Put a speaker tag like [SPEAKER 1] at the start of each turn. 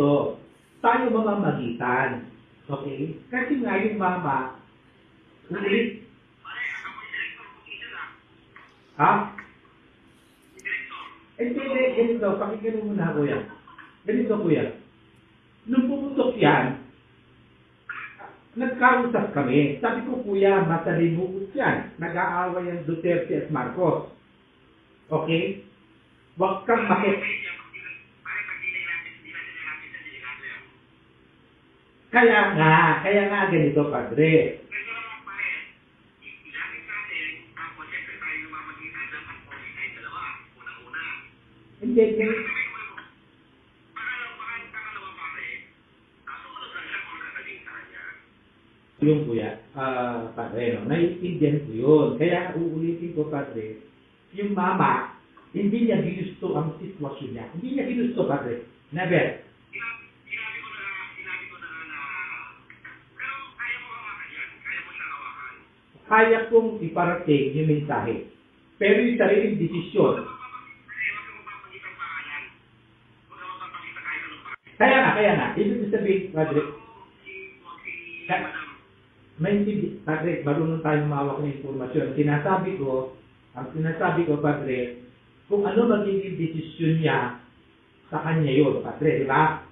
[SPEAKER 1] So, tayo mamamagitan. Okay? Kasi nga yung mama, ulit. Ha? Hindi, ganito. Pakinggan mo muna, kuya. Ganito, kuya. Nung pumutok yan, nagkausap kami. Sabi ko, kuya, matalimugot yan. Nag-aaway ang Duterte at Marcos. Okay? Huwag kang Kaya nga ganito, padre. Hindi, yung kuya, padre, no? Naiintindihan ko yun. Kaya uulitin ko, padre, yung mama, hindi niya ginusto ang sitwasyon niya. Hindi niya ginusto, padre. Never. Kaya kong iparating yung mensahe. Pero yung sariling desisyon. Kaya nga. Ibig sabihin, padre, padre, marunong tayong mawak ng informasyon. Ang sinasabi ko, padre, kung ano magiging desisyon niya, sa kanya yun, padre, di ba?